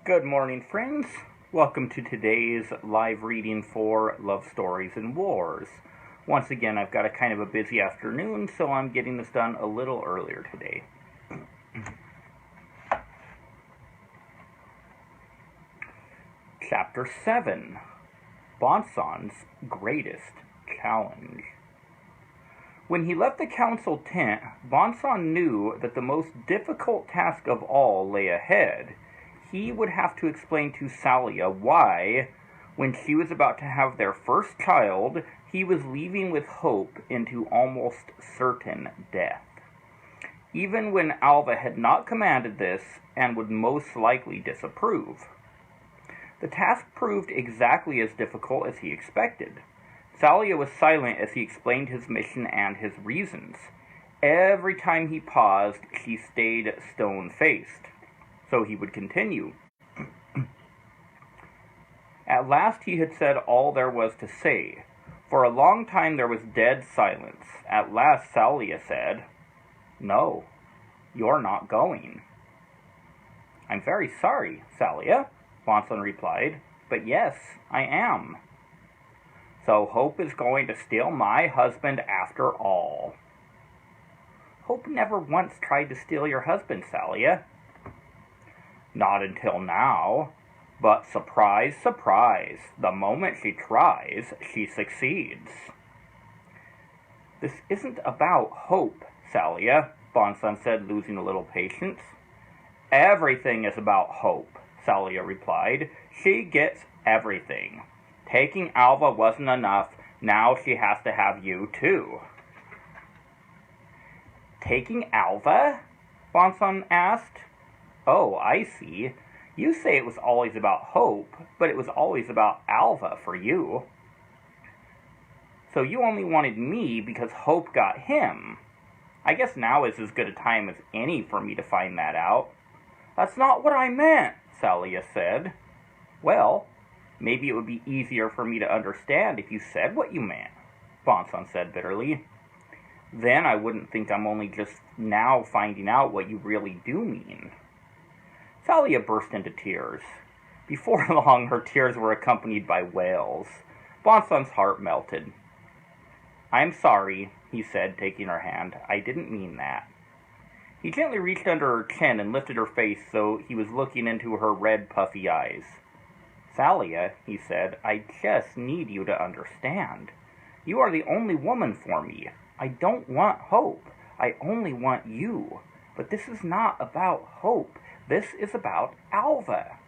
Good morning, friends. Welcome to today's live reading for Love Stories and Wars. Once again, I've got a kind of a busy afternoon, so I'm getting this done a little earlier today. Chapter 7, Bonsan's Greatest Challenge. When he left the council tent, Bonsan knew that the most difficult task of all lay ahead. He would have to explain to Salia why, when she was about to have their first child, he was leaving with Hope into almost certain death. Even when Alva had not commanded this and would most likely disapprove. The task proved exactly as difficult as he expected. Salia was silent as he explained his mission and his reasons. Every time he paused, she stayed stone-faced. So he would continue. At last he had said all there was to say. For a long time there was dead silence. At last Salia said, "No, you're not going." "I'm very sorry, Salia," Bonsan replied, "but yes, I am." "So Hope is going to steal my husband after all." "Hope never once tried to steal your husband, Salia." "Not until now. But surprise, surprise, the moment she tries, she succeeds." "This isn't about Hope, Salia," Bonsan said, losing a little patience. "Everything is about Hope," Salia replied. "She gets everything. Taking Alva wasn't enough, now she has to have you too." "Taking Alva?" Bonsan asked. "Oh, I see. You say it was always about Hope, but it was always about Alva for you. So you only wanted me because Hope got him. I guess now is as good a time as any for me to find that out." "That's not what I meant," Salia said. "Well, maybe it would be easier for me to understand if you said what you meant," Bonsan said bitterly. "Then I wouldn't think I'm only just now finding out what you really do mean." Salia burst into tears. Before long, her tears were accompanied by wails. Bonsan's heart melted. "I'm sorry," he said, taking her hand. "I didn't mean that." He gently reached under her chin and lifted her face so he was looking into her red, puffy eyes. "Salia," he said, "I just need you to understand. You are the only woman for me. I don't want Hope. I only want you. But this is not about Hope. This is about Alva."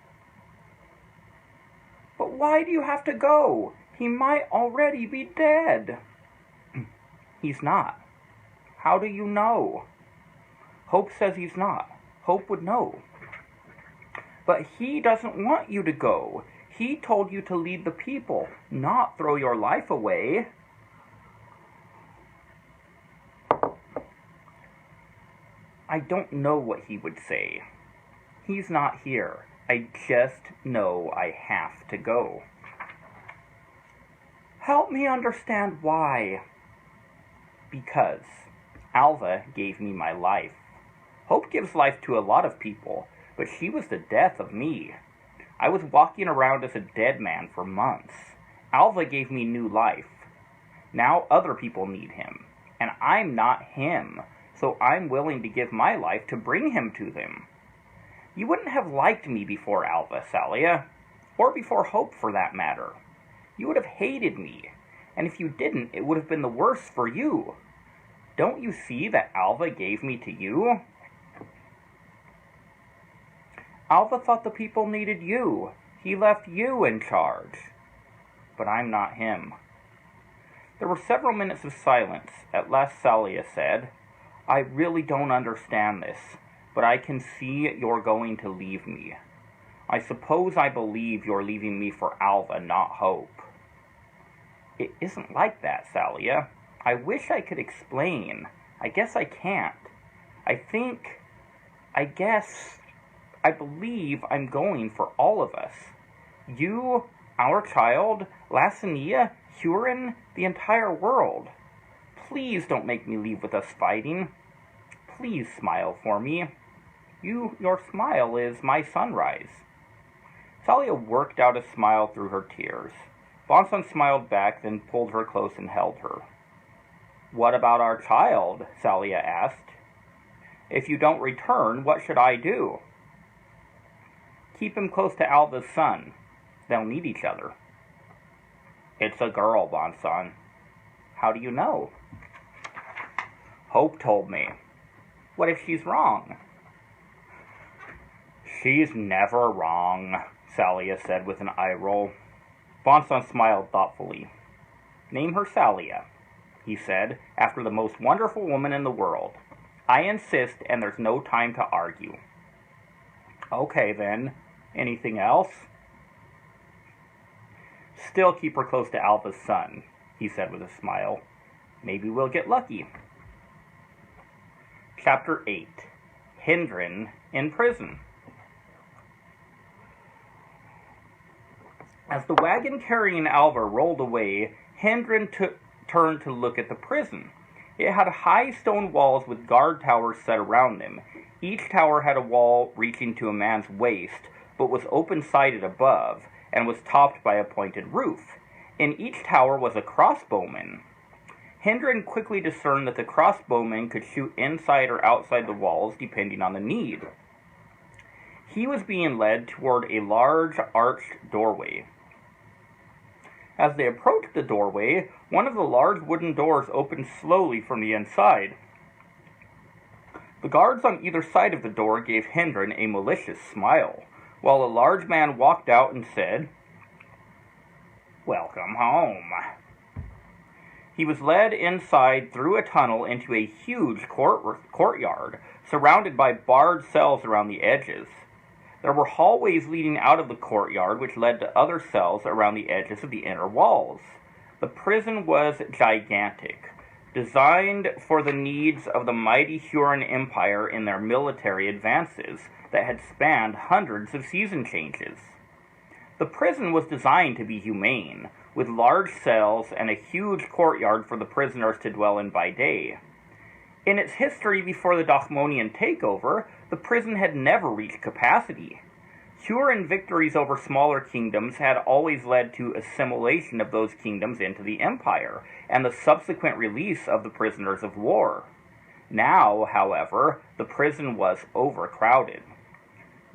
"But why do you have to go? He might already be dead." "He's not." "How do you know?" "Hope says he's not. Hope would know." "But he doesn't want you to go. He told you to lead the people, not throw your life away." "I don't know what he would say. He's not here. I just know I have to go." "Help me understand why." "Because Alva gave me my life. Hope gives life to a lot of people, but she was the death of me. I was walking around as a dead man for months. Alva gave me new life. Now other people need him, and I'm not him, so I'm willing to give my life to bring him to them. You wouldn't have liked me before Alva, Salia, or before Hope for that matter. You would have hated me, and if you didn't, it would have been the worse for you. Don't you see that Alva gave me to you?" "Alva thought the people needed you. He left you in charge." "But I'm not him." There were several minutes of silence. At last Salia said, "I really don't understand this, but I can see you're going to leave me. I suppose I believe you're leaving me for Alva, not Hope." "It isn't like that, Salia. I wish I could explain. I guess I can't. I believe I'm going for all of us. You, our child, Lasinia, Huron, the entire world. Please don't make me leave with us fighting. Please smile for me. Your smile is my sunrise." Thalia worked out a smile through her tears. Bon Son smiled back, then pulled her close and held her. "What about our child?" Thalia asked. "If you don't return, what should I do?" "Keep him close to Alva's son. They'll need each other." "It's a girl, Bon Son." "How do you know?" "Hope told me." "What if she's wrong?" "She's never wrong," Thalia said with an eye roll. Bon Son smiled thoughtfully. "Name her Thalia," he said, "after the most wonderful woman in the world. I insist, and there's no time to argue." "Okay, then. Anything else?" "Still keep her close to Alva's son," he said with a smile. "Maybe we'll get lucky." Chapter 8. Hindrin in Prison. As the wagon carrying Alva rolled away, Hindrin turned to look at the prison. It had high stone walls with guard towers set around them. Each tower had a wall reaching to a man's waist, but was open-sided above, and was topped by a pointed roof. In each tower was a crossbowman. Hindrin quickly discerned that the crossbowman could shoot inside or outside the walls, depending on the need. He was being led toward a large arched doorway. As they approached the doorway, one of the large wooden doors opened slowly from the inside. The guards on either side of the door gave Hindrin a malicious smile, while a large man walked out and said, "Welcome home." He was led inside through a tunnel into a huge courtyard, surrounded by barred cells around the edges. There were hallways leading out of the courtyard, which led to other cells around the edges of the inner walls. The prison was gigantic, designed for the needs of the mighty Huron Empire in their military advances that had spanned hundreds of season changes. The prison was designed to be humane, with large cells and a huge courtyard for the prisoners to dwell in by day. In its history before the Dochmonian takeover, the prison had never reached capacity. Huron victories over smaller kingdoms had always led to assimilation of those kingdoms into the empire, and the subsequent release of the prisoners of war. Now, however, the prison was overcrowded.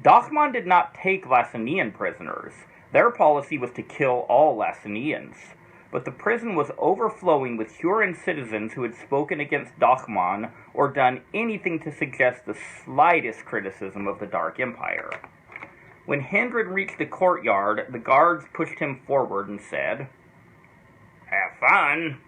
Dachmon did not take Lacinian prisoners. Their policy was to kill all Lacinians. But the prison was overflowing with Huron citizens who had spoken against Dachmon or done anything to suggest the slightest criticism of the Dark Empire. When Hindrin reached the courtyard, the guards pushed him forward and said, "Have fun."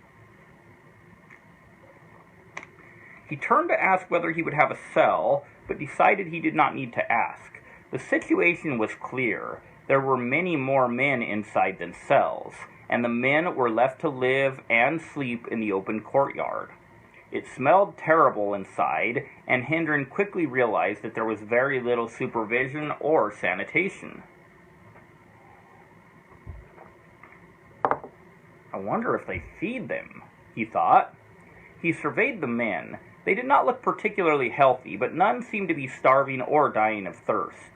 He turned to ask whether he would have a cell, but decided he did not need to ask. The situation was clear. There were many more men inside than cells, and the men were left to live and sleep in the open courtyard. It smelled terrible inside, and Hindrin quickly realized that there was very little supervision or sanitation. "I wonder if they feed them," he thought. He surveyed the men. They did not look particularly healthy, but none seemed to be starving or dying of thirst.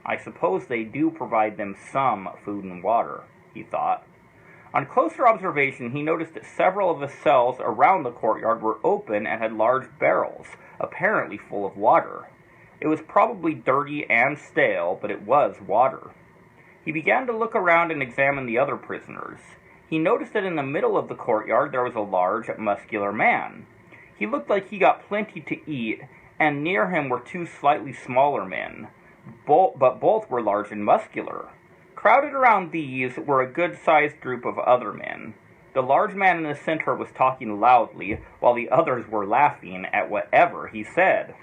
"I suppose they do provide them some food and water," he thought. On closer observation, he noticed that several of the cells around the courtyard were open and had large barrels, apparently full of water. It was probably dirty and stale, but it was water. He began to look around and examine the other prisoners. He noticed that in the middle of the courtyard there was a large, muscular man. He looked like he got plenty to eat, and near him were two slightly smaller men, but both were large and muscular. Crowded around these were a good-sized group of other men. The large man in the center was talking loudly, while the others were laughing at whatever he said.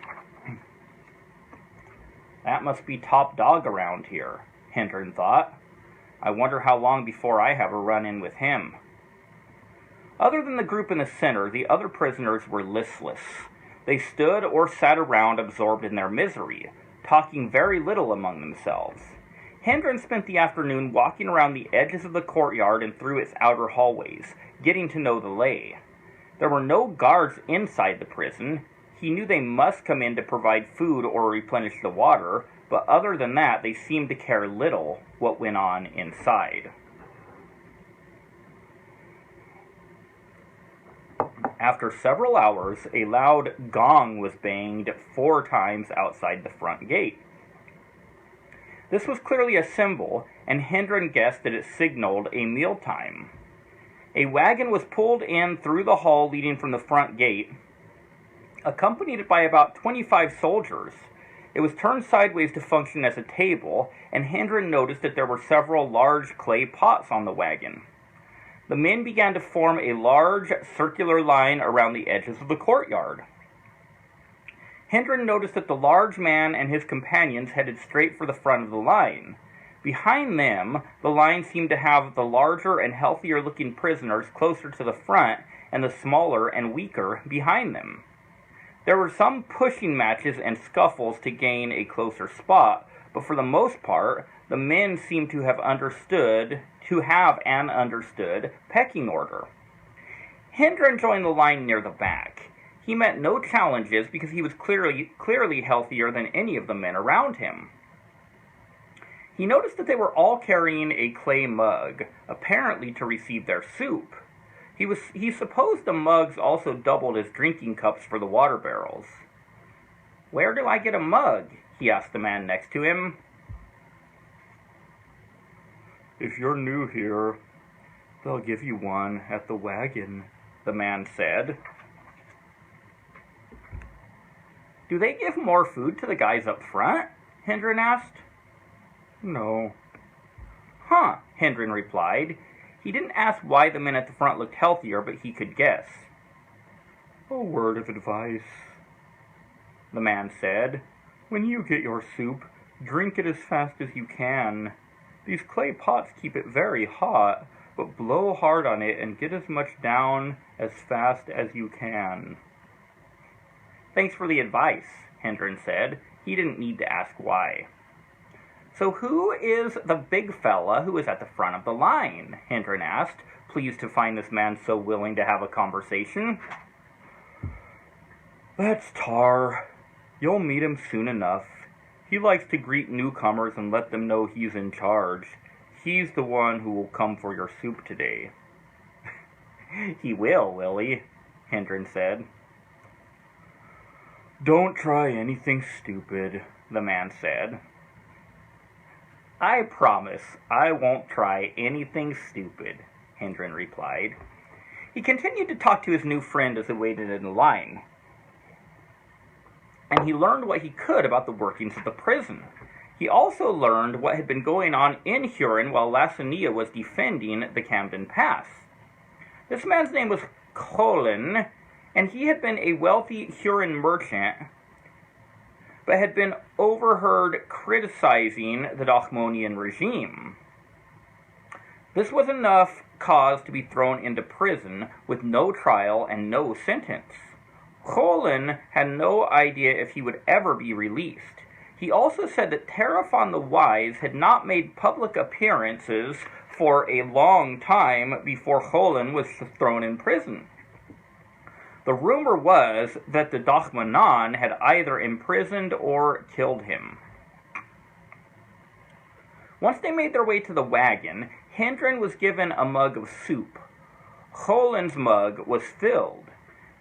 "That must be top dog around here," Hindrin thought. "I wonder how long before I have a run-in with him." Other than the group in the center, the other prisoners were listless. They stood or sat around absorbed in their misery, talking very little among themselves. Hindrin spent the afternoon walking around the edges of the courtyard and through its outer hallways, getting to know the lay. There were no guards inside the prison. He knew they must come in to provide food or replenish the water, but other than that, they seemed to care little what went on inside. After several hours, a loud gong was banged 4 times outside the front gate. This was clearly a symbol, and Hendren guessed that it signaled a mealtime. A wagon was pulled in through the hall leading from the front gate, accompanied by about 25 soldiers. It was turned sideways to function as a table, and Hendren noticed that there were several large clay pots on the wagon. The men began to form a large circular line around the edges of the courtyard. Hendren noticed that the large man and his companions headed straight for the front of the line. Behind them, the line seemed to have the larger and healthier-looking prisoners closer to the front and the smaller and weaker behind them. There were some pushing matches and scuffles to gain a closer spot, but for the most part, the men seemed to have an understood pecking order. Hendren joined the line near the back. He met no challenges because he was clearly healthier than any of the men around him. He noticed that they were all carrying a clay mug, apparently to receive their soup. He supposed the mugs also doubled as drinking cups for the water barrels. "Where do I get a mug?" he asked the man next to him. "If you're new here, they'll give you one at the wagon," the man said. "Do they give more food to the guys up front?" Hendren asked. "No." "Huh," Hendren replied. He didn't ask why the men at the front looked healthier, but he could guess. "A word of advice," the man said. "When you get your soup, drink it as fast as you can. These clay pots keep it very hot, but blow hard on it and get as much down as fast as you can." "Thanks for the advice," Hendren said. He didn't need to ask why. "So who is the big fella who is at the front of the line?" Hendren asked, pleased to find this man so willing to have a conversation. "That's Tar. You'll meet him soon enough. He likes to greet newcomers and let them know he's in charge. He's the one who will come for your soup today." "He will he?" Hendren said. "Don't try anything stupid," the man said. "I promise I won't try anything stupid," Hendren replied. He continued to talk to his new friend as they waited in the line, and he learned what he could about the workings of the prison. He also learned what had been going on in Huron while Lasonia was defending the Camden Pass. This man's name was Colin, and he had been a wealthy Huron merchant, but had been overheard criticizing the Dahomeyan regime. This was enough cause to be thrown into prison with no trial and no sentence. Colin had no idea if he would ever be released. He also said that Teraphon the Wise had not made public appearances for a long time before Colin was thrown in prison. The rumor was that the Dahmanan had either imprisoned or killed him. Once they made their way to the wagon, Hendren was given a mug of soup. Colin's mug was filled.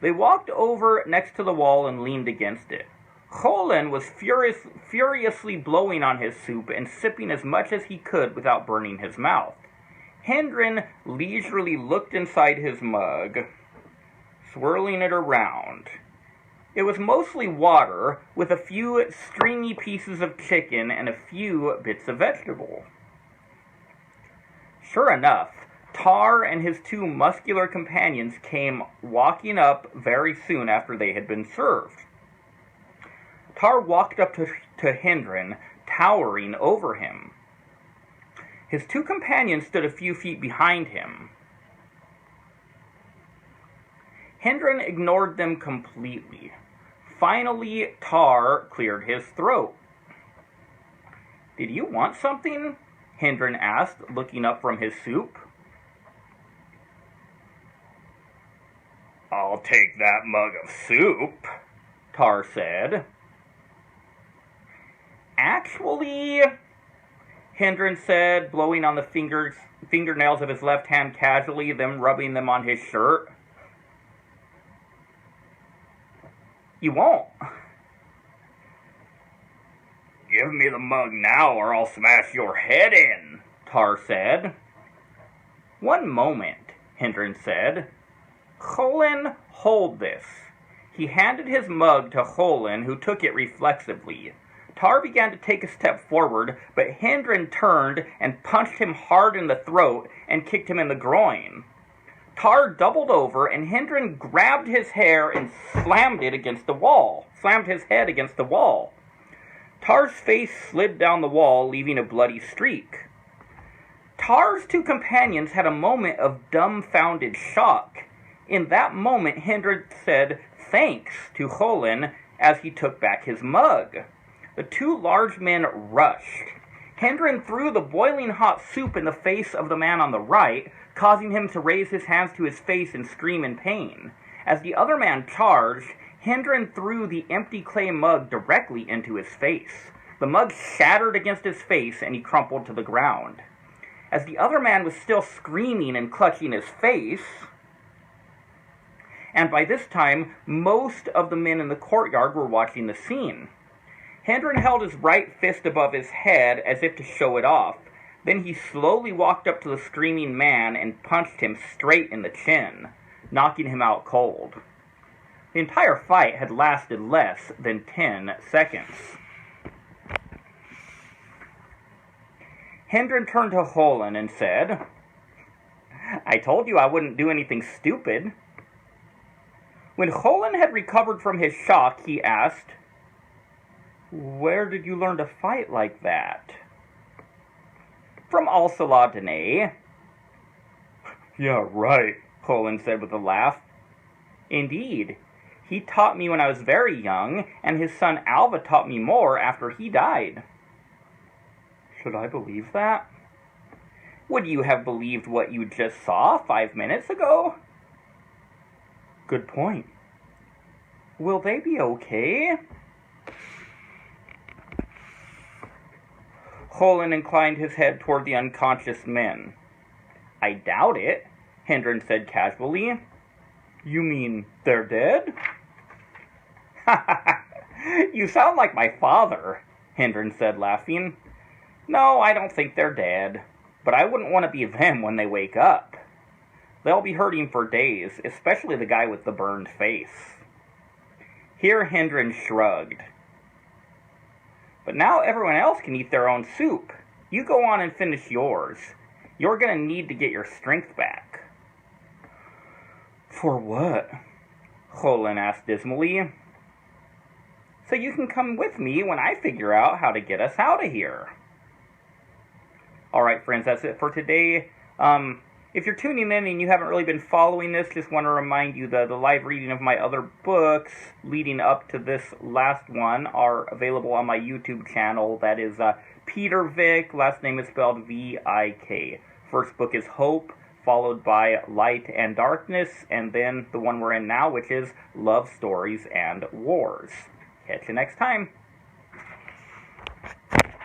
They walked over next to the wall and leaned against it. Colin was furiously blowing on his soup and sipping as much as he could without burning his mouth. Hendren leisurely looked inside his mug, swirling it around. It was mostly water, with a few stringy pieces of chicken and a few bits of vegetable. Sure enough, Tar and his 2 muscular companions came walking up very soon after they had been served. Tar walked up to Hendren, towering over him. His 2 companions stood a few feet behind him. Hendren ignored them completely. Finally, Tar cleared his throat. "Did you want something?" Hendren asked, looking up from his soup. "I'll take that mug of soup," Tar said. Actually, Hendren said, blowing on the fingernails of his left hand casually, then rubbing them on his shirt. You won't. Give me the mug now or I'll smash your head in, Tar said. One moment, Hendren said. Cholin, hold this. He handed his mug to Cholin, who took it reflexively. Tar began to take a step forward, but Hendren turned and punched him hard in the throat and kicked him in the groin. Tar doubled over, and Hendren grabbed his hair and slammed his head against the wall. Tar's face slid down the wall, leaving a bloody streak. Tar's two companions had a moment of dumbfounded shock. In that moment, Hendren said thanks to Cholin as he took back his mug. The two large men rushed. Hendren threw the boiling hot soup in the face of the man on the right, causing him to raise his hands to his face and scream in pain. As the other man charged, Hendren threw the empty clay mug directly into his face. The mug shattered against his face and he crumpled to the ground. As the other man was still screaming and clutching his face, and by this time, most of the men in the courtyard were watching the scene. Hendren held his right fist above his head as if to show it off. Then he slowly walked up to the screaming man and punched him straight in the chin, knocking him out cold. The entire fight had lasted less than 10 seconds. Hendren turned to Cholin and said, I told you I wouldn't do anything stupid. When Cholin had recovered from his shock, he asked, Where did you learn to fight like that? From Al-Salah-Dene. Yeah, right, Cholin said with a laugh. Indeed. He taught me when I was very young, and his son Alva taught me more after he died. Should I believe that? Would you have believed what you just saw 5 minutes ago? Good point. Will they be okay? Cholin inclined his head toward the unconscious men. I doubt it, Hendren said casually. You mean they're dead? You sound like my father, Hendren said, laughing. No, I don't think they're dead, but I wouldn't want to be them when they wake up. They'll be hurting for days, especially the guy with the burned face. Here Hendren shrugged. But now everyone else can eat their own soup. You go on and finish yours. You're going to need to get your strength back. For what? Cholin asked dismally. So you can come with me when I figure out how to get us out of here. Alright friends, that's it for today. If you're tuning in and you haven't really been following this, just want to remind you that the live reading of my other books leading up to this last one are available on my YouTube channel. That is Peter Vik, last name is spelled V-I-K. First book is Hope, followed by Light and Darkness, and then the one we're in now, which is Love Stories and Wars. Catch you next time.